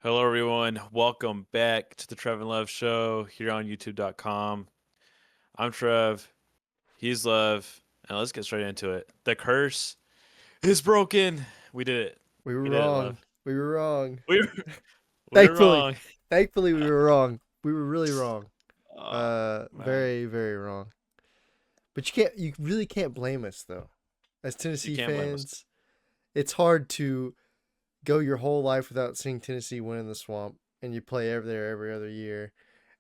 Hello, everyone. Welcome back to the Trev and Lev show here on YouTube.com. I'm Trev. He's Lev. And let's get straight into it. The curse is broken. We did it. We were We did it, wrong. Lev. We were wrong. We were, we were Thankfully, wrong. thankfully we were wrong. We were really wrong. Oh, man. Very, very wrong. But you really can't blame us though. As You Tennessee can't blame us. fans, it's hard to go your whole life without seeing Tennessee win in the swamp, and you play over there every other year,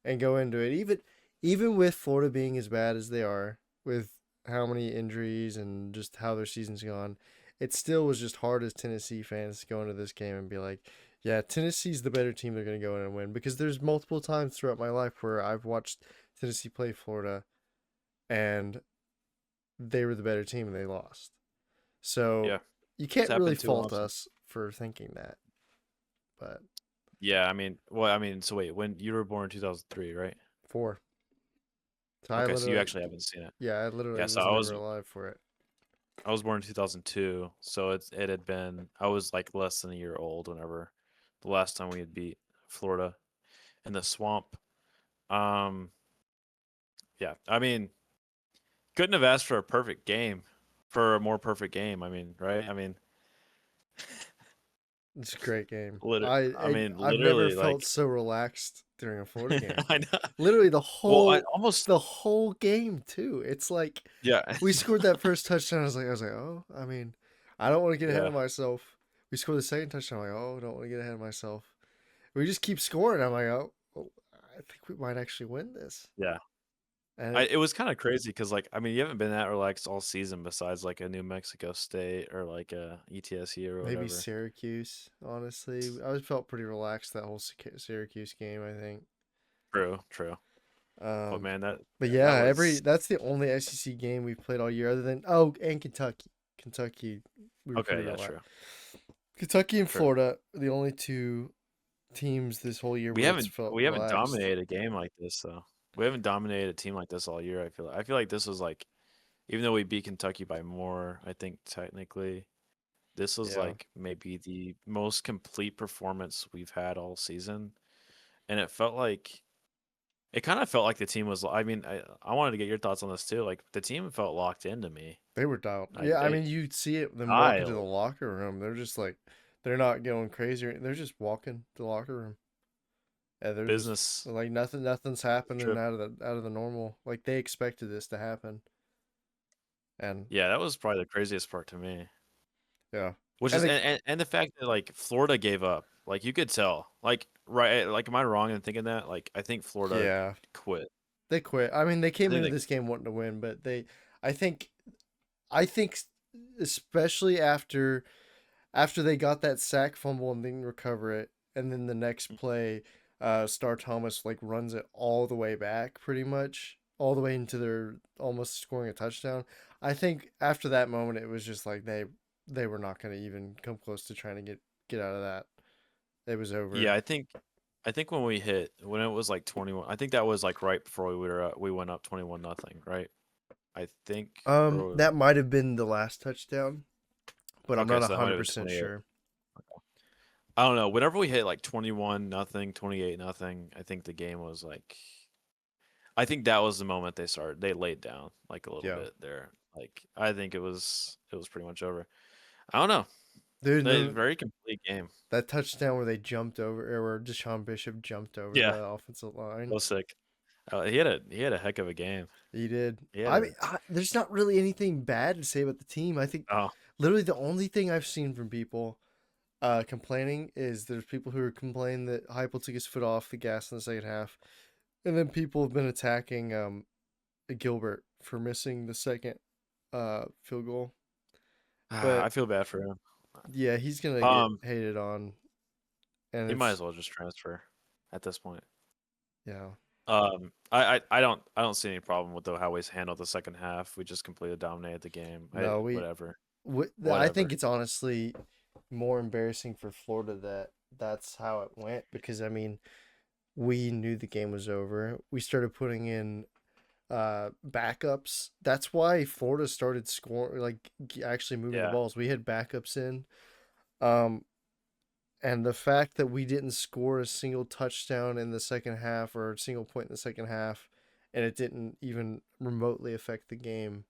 and go into it. Even with Florida being as bad as they are, with how many injuries and just how their season's gone, it still was just hard as Tennessee fans to go into this game and be like, yeah, Tennessee's the better team. They're going to go in and win. Because there's multiple times throughout my life where I've watched Tennessee play Florida and they were the better team and they lost. So Yeah. you It's can't really happened too fault often. us for thinking that. But Yeah, so wait, when you were born in 2003, right? four. So I Okay, so you literally, actually haven't seen it. yeah, I literally Yeah, so was I never was alive for it. I was born in 2002, so it had been I was like less than a year old whenever the last time we had beat Florida in the swamp. Um, yeah, couldn't have asked for a perfect game, for a more perfect game. Right? It's a great game. I've never Literally, felt like, so relaxed during a Florida game. I know. Literally Well, I almost, the whole game too. It's like yeah, we scored that first touchdown. I was like, oh, I don't want to get ahead yeah, of myself. We scored the second touchdown. I'm like, oh, don't want to get ahead of myself. We just keep scoring. I'm like, oh, I think we might actually win this. yeah. And it It was kind of crazy because, like, you haven't been that relaxed all season besides like a New Mexico State or like a ETSU or maybe whatever. Syracuse. Honestly, I felt pretty relaxed that whole Syracuse game. I think. True, true. But Um, man, but that yeah, was that's the only SEC game we've played all year, other than and Kentucky. Kentucky, we were pretty okay. Yeah, relaxed. true, Kentucky and true. Florida, the only two teams this whole year where it's felt We haven't relaxed. dominated a game like this though. We haven't dominated a team like this all year. I feel like this was like, even though we beat Kentucky by more, I think technically this was Yeah, like maybe the most complete performance we've had all season, and it kind of felt like the team was. I wanted to get your thoughts on this too. Like the team felt locked into me. they were dialed. Like Yeah, I they mean, you'd see it them walk into the dialed locker room. They're just like, they're not going crazy. They're just walking to the locker room. And they're just business like nothing's happening trip. out of the normal. Like they expected this to happen. And Yeah, that was probably the craziest part to me. yeah. Which And is, the and the fact that like Florida gave up, like you could tell, like, right, like, am I wrong in thinking that? Like I think Florida yeah, quit. they quit. I mean, they I came think into they this game wanting to win, but I think, I think, especially after they got that sack fumble and didn't recover it, and then the next play, Star Thomas like runs it all the way back, pretty much all the way into their almost scoring a touchdown. I think after that moment, it was just like they were not going to even come close to trying to get out of that. It was over. Yeah, I think when it was like 21, I think that was like right before we went up 21 nothing, right? I think or That might have been the last touchdown, but I'm okay, not so that might have been 100% 28. sure. I don't know. Whenever we hit like 21 nothing, 28 nothing, I think the game was like, I think that was the moment they laid down like a little Yeah, bit there. Like I think it was pretty much over. I don't know. dude. And The then very complete game. that touchdown where they jumped over, or where Deshaun Bishop jumped over Yeah, the offensive line. so sick. He had a heck of a game. He did. He had a There's not really anything bad to say about the team. I think oh literally the only thing I've seen from people complaining is there's people who are complaining that Heupel took his foot off the gas in the second half, and then people have been attacking Gilbert for missing the second field goal. I But feel bad for him. yeah, he's gonna get Um, hated on, and he might it's as well just transfer at this point. yeah. I don't see any problem with how we handled the second half. We just completely dominated the game. No, Whatever, I think whatever. it's honestly more embarrassing for Florida that that's how it went because I mean we knew the game was over. We started putting in backups. That's why Florida started scoring, like actually moving the Yeah, balls. We had backups in. Um, And the fact that we didn't score a single touchdown in the second half or a single point in the second half, and it didn't even remotely affect the game.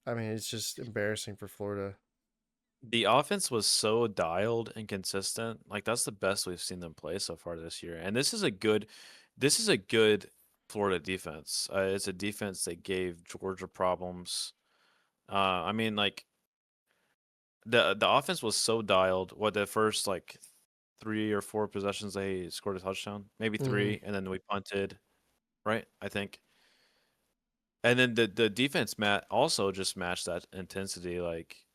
I mean, it's just embarrassing for Florida. The offense was so dialed and consistent. Like that's the best we've seen them play so far this year. And this is a good Florida defense. It's a defense that gave Georgia problems. I mean, like the offense was so dialed. What the first like 3 or 4 possessions they scored a touchdown, maybe Mm-hmm. three, and then we punted. Right, I think. And then the defense also just matched that intensity. Like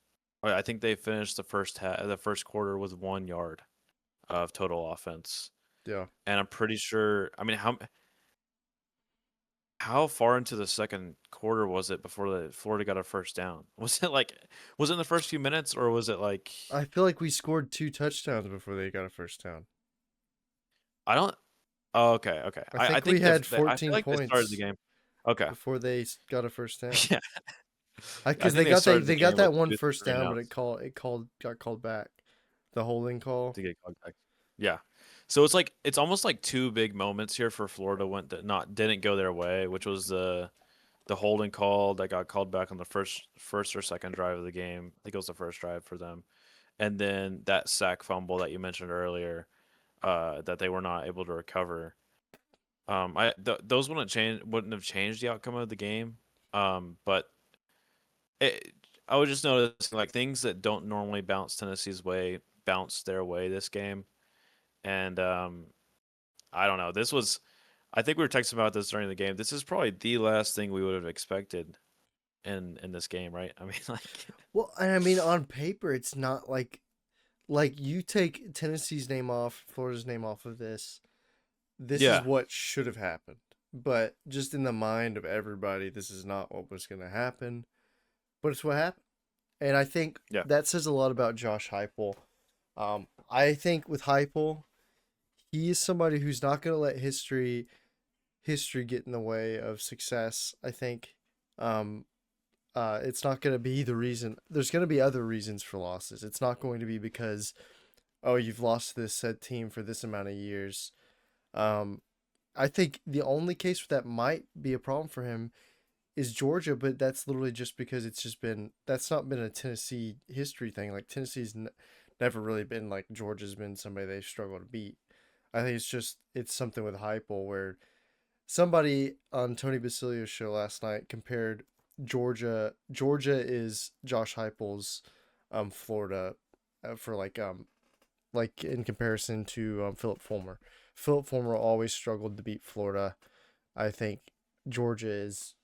I think they finished the first quarter with 1 yard of total offense. Yeah. And I'm pretty sure. I mean, how far into the second quarter was it before the Florida got a first down? Was it in the first few minutes or was it like I feel like we scored 2 touchdowns before they got a first down. I don't. Oh, okay, okay. I I think we think had I feel 14 like they started the points game. Okay, before they got a first down. yeah, I Because think they started the they got game with that one two first three and down, but outs. it got called back. The holding call. To get contact. Yeah. So it's like it's almost like two big moments here for Florida went that not didn't go their way, which was the holding call that got called back on the first or second drive of the game. I think it was the first drive for them, and then that sack fumble that you mentioned earlier, that they were not able to recover. Those wouldn't have changed the outcome of the game. But it, I was just noticing like things that don't normally bounce Tennessee's way bounced their way this game. And I don't know. I think we were texting about this during the game. This is probably the last thing we would have expected in this game, right? I mean, like, Well, and I mean, on paper, it's not like you take Tennessee's name off, Florida's name off of this. This is yeah, what should have happened. But just in the mind of everybody, this is not what was going to happen. But it's what happened. And I think yeah. that says a lot about Josh Heupel. I think with Heupel, he is somebody who's not going to let history get in the way of success. I think um, it's not going to be the reason. There's going to be other reasons for losses. It's not going to be because oh you've lost to this said team for this amount of years. Um, I think the only case where that might be a problem for him is Georgia, but that's literally just because it's just been that's not been a Tennessee history thing. Like never really been like Georgia's been somebody they struggle to beat. I think it's something with Heupel where somebody on Tony Basilio's show last night compared Georgia. Georgia is Josh Heupel's Florida for like in comparison to Philip Fulmer. Philip Fulmer always struggled to beat Florida. I think Georgia is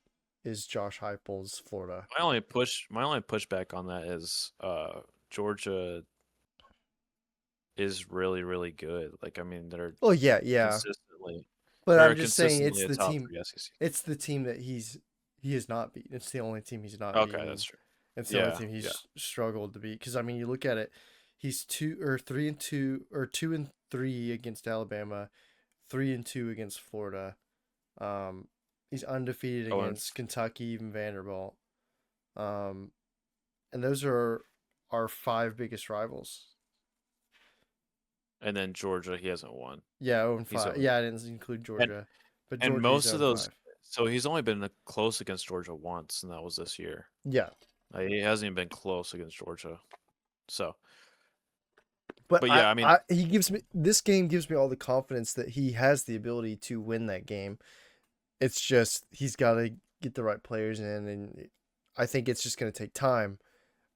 Josh Heupel's Florida. My only pushback on that is Georgia is really really good. Like, I mean, Oh yeah, yeah. consistently But I'm they're just saying consistently a top three SEC. it's the team that he has not beaten. It's the only team he's not Okay, that's beaten. true. It's the only Yeah, team yeah. he's struggled to beat. Because I mean, you look at it, he's 2 or 3 and 2 or 2 and 3 against Alabama, 3 and 2 against Florida. Um, he's undefeated Oh, and against Kentucky, even Vanderbilt. Um, and those are our 5 biggest rivals. and then Georgia, he hasn't won. Yeah, 0 and He's 5. 0 Yeah, I didn't include and Georgia, but and Georgia he's most 0 of and those. 5. So he's only been close against Georgia once, and that was this year. Yeah, He hasn't even been close against Georgia. So, but but yeah, I mean, he gives me this game gives me all the confidence that he has the ability to win that game. It's just he's got to get the right players in, and I think it's just going to take time.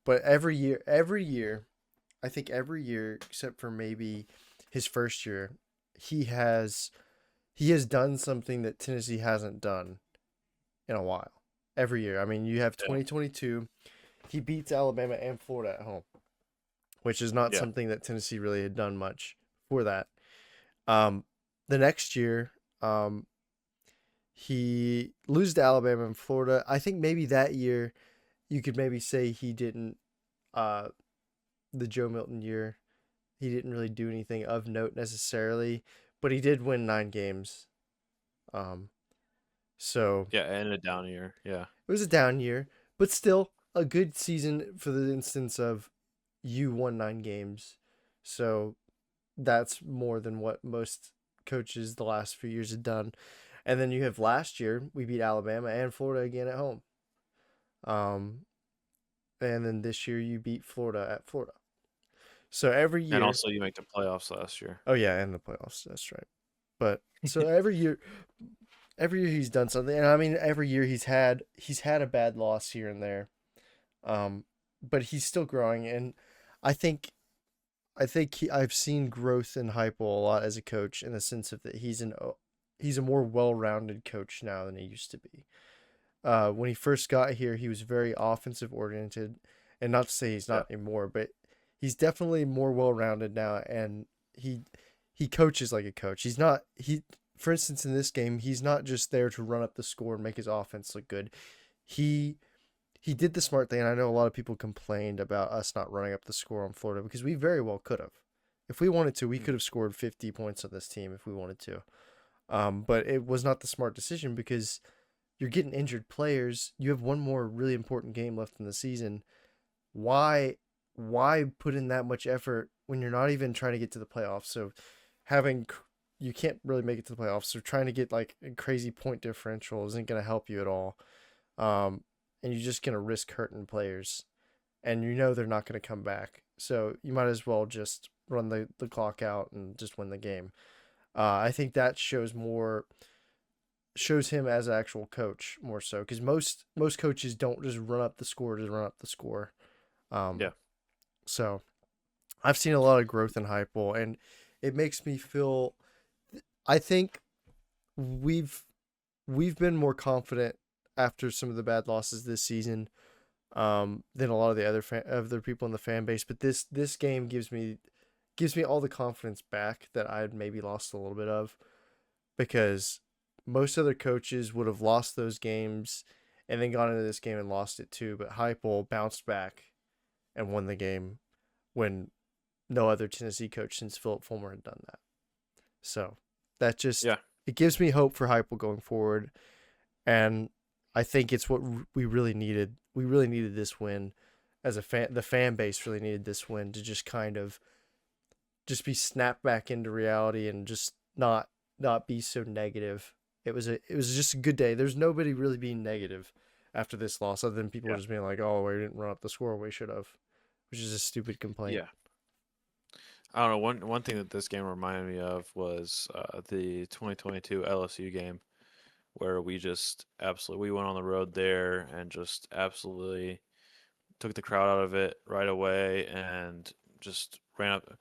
But every year, I think every year except for maybe his first year, he has he has done something that Tennessee hasn't done in a while. Every year. I mean, you have yeah, 2022, he beats Alabama and Florida at home, which is not yeah. something that Tennessee really had done much for that. Um, the next year, he loses to Alabama and Florida. I think maybe that year you could maybe say he didn't uh the Joe Milton year. He didn't really do anything of note necessarily, but he did win 9 games. Um so Yeah, and a down year. Yeah. it was a down year, but still a good season for the instance of you won 9 games. So that's more than what most coaches the last few years have done. And then you have last year we beat Alabama and Florida again at home. Um, and then this year you beat Florida at Florida. So every And year, also, you make the playoffs last year. oh yeah, and the playoffs. That's right. But so every year he's done something, and I mean every year he's had a bad loss here and there. Um, but he's still growing, and I think I've seen growth in Hypo a lot as a coach in the sense of that he's a more well-rounded coach now than he used to be. When he first got here, he was very offensive oriented, and not to say he's Yeah. not anymore, but he's definitely more well-rounded now, and he he coaches like a coach. He's not he For instance, in this game, he's not just there to run up the score and make his offense look good. He he did the smart thing, and I know a lot of people complained about us not running up the score on Florida because we very well could have. If we wanted to, we Mm. could have scored 50 points on this team if we wanted to. But it was not the smart decision because you're getting injured players. You have one more really important game left in the season. Why why put in that much effort when you're not even trying to get to the playoffs? So having you can't really make it to the playoffs. So trying to get like a crazy point differential isn't going to help you at all. Um, and you're just going to risk hurting players, and you know they're not going to come back. So you might as well just run the clock out and just win the game. I think that shows him as an actual coach more so because most coaches don't just run up the score to run up the score. Yeah. Um, so I've seen a lot of growth in Hypel, and it makes me feel. I think we've we've been more confident after some of the bad losses this season than a lot of the other people in the fan base. But this game gives me all the confidence back that I had maybe lost a little bit of because most other coaches would have lost those games and then gone into this game and lost it too. But Heupel bounced back and won the game when no other Tennessee coach since Philip Fulmer had done that. So that just Yeah. it gives me hope for Heupel going forward, and I think it's what we really needed. We really needed this win as a fan. The fan base really needed this win to just kind of just be snapped back into reality and just not be so negative. It was just a good day. There's nobody really being negative after this loss, other than people Yeah. just being like, "Oh, we didn't run up the score. We should have," which is a stupid complaint. Yeah. I don't know. One thing that this game reminded me of was the 2022 LSU game where we just absolutely we went on the road there and just absolutely took the crowd out of it right away and just ran up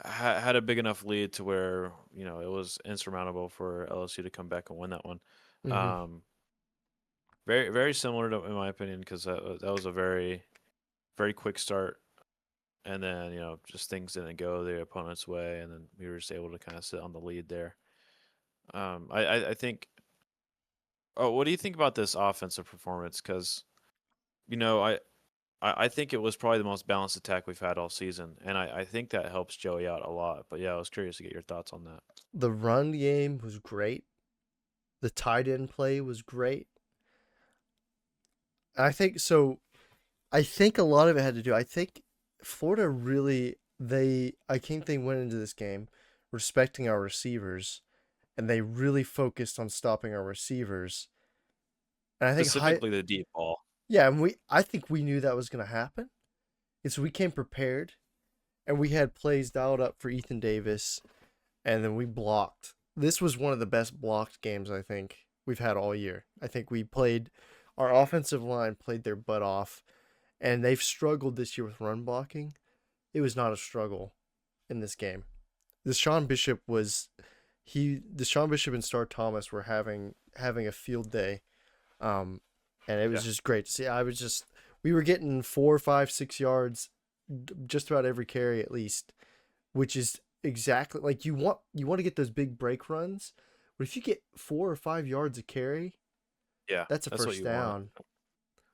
had a big enough lead to where it was insurmountable for LSU to come back and win that one. Mm-hmm. Um, very very similar to in my opinion because that was a very very quick start and then just things didn't go the opponent's way and then we were just able to kind of sit on the lead there. I think. Oh, what do you think about this offensive performance? Because you know I think it was probably the most balanced attack we've had all season, and I think that helps Joey out a lot. But yeah, I was curious to get your thoughts on that. The run game was great. The tight end play was great. I think so. I think a lot of it had to do. I think Florida really I think they went into this game respecting our receivers, and they really focused on stopping our receivers. And I think high Specifically the deep ball. yeah, and I think we knew that was going to happen. And so we came prepared, and we had plays dialed up for Ethan Davis, and then we blocked. This was one of the best blocked games I think we've had all year. I think our offensive line played their butt off, and they've struggled this year with run blocking. It was not a struggle in this game. Deshaun Bishop and Star Thomas were having a field day, um, and it was Yeah, just great to see. We were getting 4, 5, 6 yards just about every carry at least, which is exactly like you want to get those big break runs, but if you get 4 or 5 yards a carry, yeah, that's a that's what first you want. down.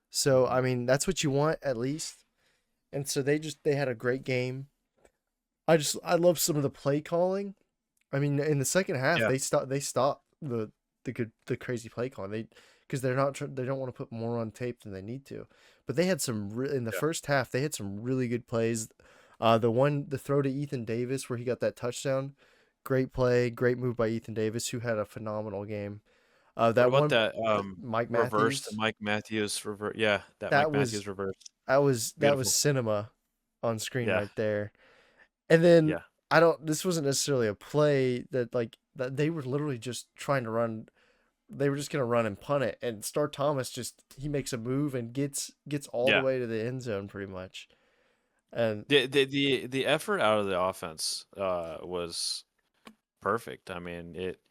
So Hmm. I mean that's what you want at least. And so they had a great game. I love some of the play calling. I mean, in the second half, Yeah, they stopped the crazy play calling. Because they don't want to put more on tape than they need to. But they had in the yeah, first half they had some really good plays. The throw to Ethan Davis where he got that touchdown, great play, great move by Ethan Davis, who had a phenomenal game. What That about one, that Mike reverse, the Matthews, Mike Matthews reverse? Yeah, that that Mike was Matthews reverse. that was Beautiful. cinema on screen Yeah. right there. And then Yeah. I don't. This wasn't necessarily a play that they were literally just trying to run. They were just gonna run and punt it, and Star Thomas just he makes a move and gets all the Yeah. way to the end zone pretty much. And The effort out of the offense was perfect. I mean, it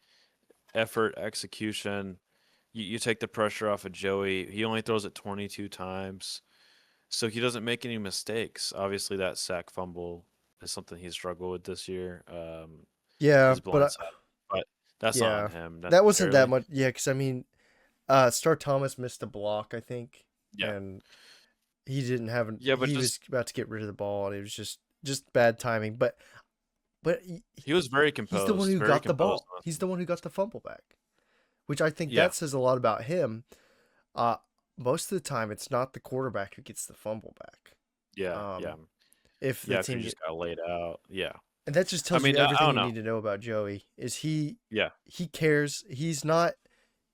effort, execution. You take the pressure off of Joey. He only throws it 22 times, so he doesn't make any mistakes. Obviously, that sack fumble is something he struggled with this year. yeah, His but blind side, but that's not on yeah, him that wasn't that necessarily. much. Yeah, because I mean, Star Thomas missed a block, I think, Yeah, and he didn't have. yeah, but He just was about to get rid of the ball, and it was just bad timing. But he was very he's the one composed, who very got the composed ball. on this He's one. the one who got the fumble back, which I think Yeah, that says a lot about him. Uh, Most of the time, it's not the quarterback who gets the fumble back. yeah, yeah, Um, if the yeah. If you team just got laid out, yeah. and that just I tells you mean, I everything don't you know. need to know about Joey. Is Yeah, he cares? He's not.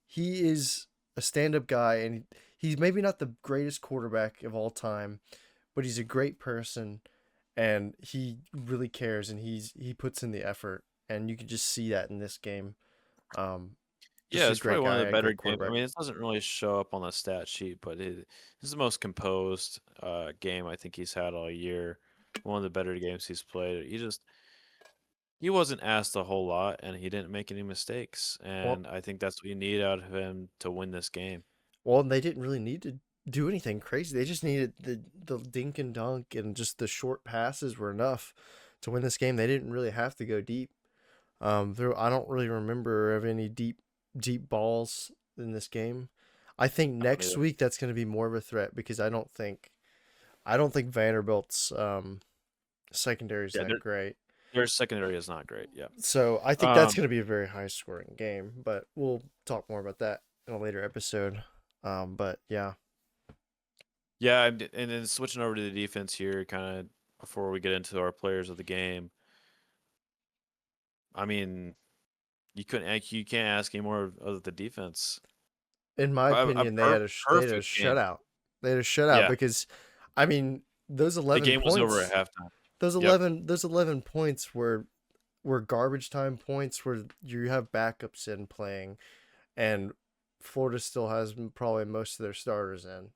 He is a stand-up guy, and he's maybe not the greatest quarterback of all time, but he's a great person, and he really cares, and he puts in the effort, and you can just see that in this game. Um, yeah. just a It's great probably one of guy, the a better great games. I quarterback. mean, it doesn't really show up on the stat sheet, but this is the most composed game I think he's had all year. One of the better games he's played. He wasn't asked a whole lot, and he didn't make any mistakes. Well, And I think that's what you need out of him to win this game. well, they didn't really need to do anything crazy. They just needed the dink and dunk, and just the short passes were enough to win this game. They didn't really have to go deep. I don't really remember of any deep balls in this game. I think I don't next either. week that's going to be more of a threat because I don't think Vanderbilt's secondary is Yeah, that great. their secondary is not great. Yeah. So I think that's Um. going to be a very high scoring game. But we'll talk more about that in a later episode. But yeah, Yeah, and then switching over to the defense here, kind of before we get into our players of the game. I mean, you can't ask any more of the defense. in my A opinion, they had a perfect game. shutout. They had a shutout Yeah, because, I mean, those the 11 game was over at points, halftime. those Yep. 11 points were garbage time points where you have backups in playing, and Florida still has probably most of their starters in.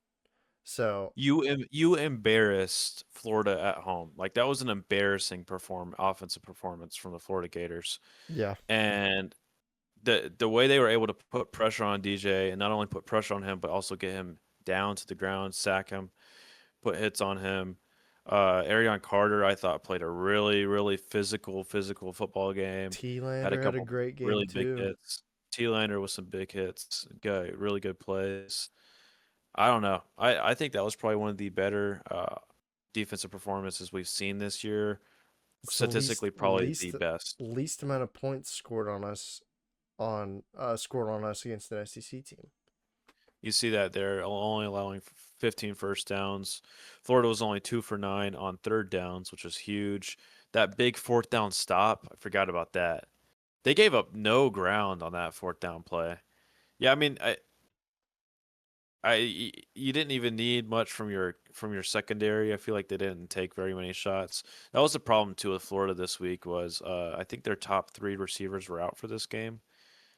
So You embarrassed Florida at home. Like that was an embarrassing offensive performance from the Florida Gators. yeah, And the way they were able to put pressure on DJ and not only put pressure on him but also get him down to the ground, sack him, put hits on him. Arion Carter, I thought played a really physical football game. T Had a Lander had a couple great game really big too. hits. T Lander with some big hits. Good, really good plays. I don't know. I think that was probably one of the better defensive performances we've seen this year. It's the Statistically, probably the best. least amount of points scored on us against an SEC team. You see that they're only allowing 15 first downs. Florida was only 2 for 9 on third downs, which was huge. That big fourth down stop, I forgot about that. They gave up no ground on that fourth down play. Yeah, I mean, you didn't even need much from your secondary. I feel like they didn't take very many shots. That was the problem too with Florida this week was I think their top three receivers were out for this game.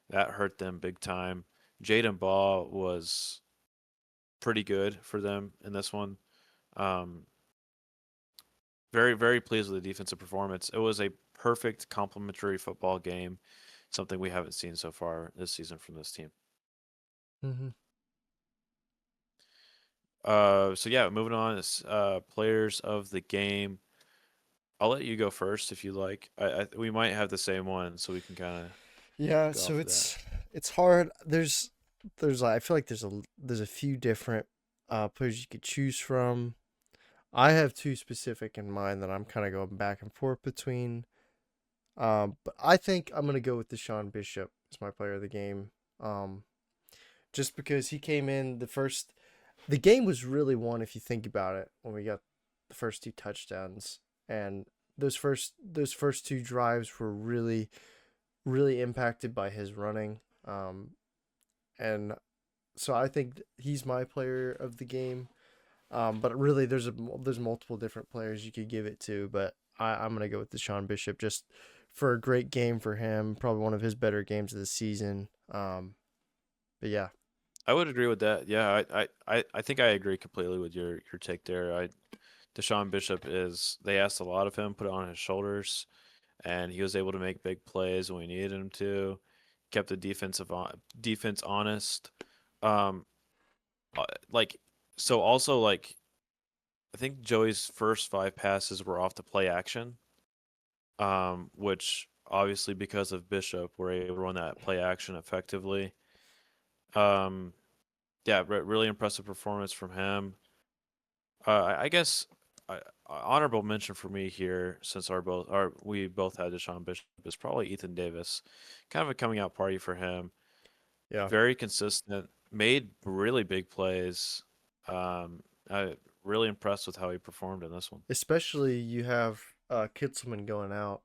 That hurt them big time. Jaden Ball was pretty good for them in this one. Um, very pleased with the defensive performance. It was a perfect complementary football game, something we haven't seen so far this season from this team. Mm-hmm. So yeah, moving on is players of the game. I'll let you go first if you like. We might have the same one, so we can kind of Yeah, go so off of that. it's hard. There's I feel like there's a few different players you could choose from. I have two specific in mind that I'm kind of going back and forth between. But I think I'm gonna go with Deshaun Bishop as my player of the game. Um, just because he came in the game was really won if you think about it when we got the first two touchdowns. and those first two drives were really impacted by his running. And so I think he's my player of the game. But really, there's multiple different players you could give it to, but I'm gonna go with Deshaun Bishop just for a great game for him. Probably one of his better games of the season. But yeah, I would agree with that. Yeah, I think I agree completely with your take there. Deshaun Bishop is they asked a lot of him, put it on his shoulders, and he was able to make big plays when we needed him to. Kept the defense honest. Um, like so also like I think Joey's first 5 passes were off the play action, which obviously because of Bishop, we're able to run that play action effectively. Um, yeah, really impressive performance from him. I guess honorable mention for me here, since we both had Deshaun Bishop, is probably Ethan Davis. Kind of a coming out party for him. yeah. Very consistent, made really big plays. I really impressed with how he performed in this one. Especially you have Kitselman going out.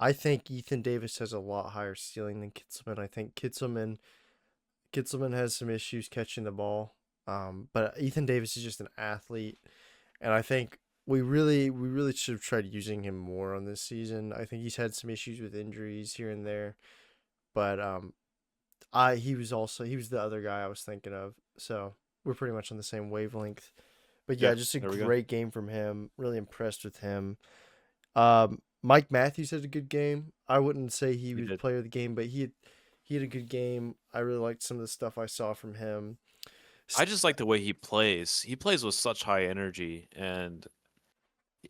I think Ethan Davis has a lot higher ceiling than Kitselman. I think Kitselman has some issues catching the ball. But Ethan Davis is just an athlete, and I think we really should have tried using him more on this season. I think he's had some issues with injuries here and there, but he was the other guy I was thinking of. So we're pretty much on the same wavelength. But yeah, Yeah, just a there we go. great game from him. Really impressed with him. Mike Matthews had a good game. I wouldn't say he He was did. player of the game, but he had a good game. I really liked some of the stuff I saw from him. I just like the way he plays. He plays with such high energy, and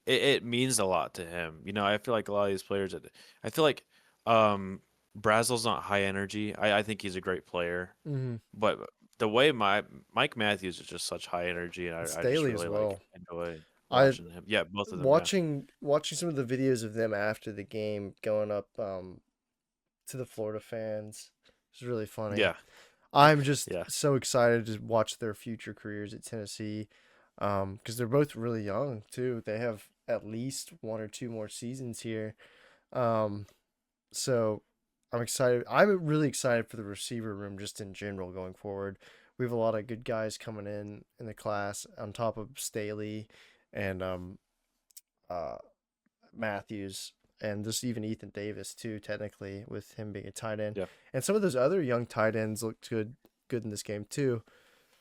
it means a lot to him. I feel like a lot of these players. I feel like Brazel's not high energy. I think he's a great player, Mm-hmm. but the way Mike Matthews is just such high energy, and I just Staley as really like well. enjoy I watching him. Yeah, both of them. Yeah, watching some of the videos of them after the game going up to the Florida fans. It's really funny. yeah, I'm just yeah, so excited to watch their future careers at Tennessee, because they're both really young too. They have at least one or two more seasons here. Um, so I'm excited. I'm really excited for the receiver room just in general going forward. We have a lot of good guys coming in the class on top of Staley and uh, Matthews, and just even Ethan Davis too, technically with him being a tight end. yeah. And some of those other young tight ends looked good in this game too.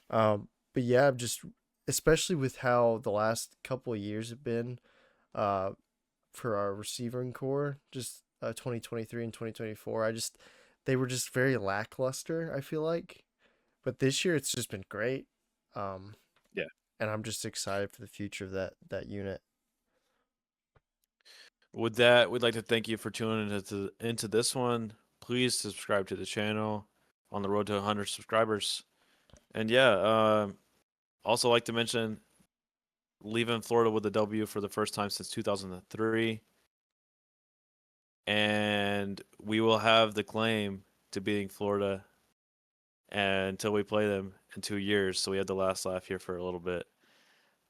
But yeah, just especially with how the last couple of years have been uh, for our receiving core, just 2023 and 2024. They were just very lackluster, I feel like. But this year it's just been great. Um, Yeah. and I'm just excited for the future of that unit. With that, we'd like to thank you for tuning into this one. Please subscribe to the channel on the road to 100 subscribers. And yeah, also like to mention leaving Florida with a W for the first time since 2003. And we will have the claim to beating Florida until we play them in 2 years. So we had the last laugh here for a little bit.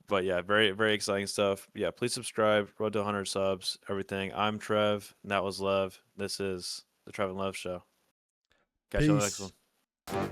But yeah, very, very exciting stuff. Yeah, please subscribe. Road to 100 subs, everything. I'm Trev, and that was Lev. This is the Trev and Lev Show. Catch you on the next Peace. one.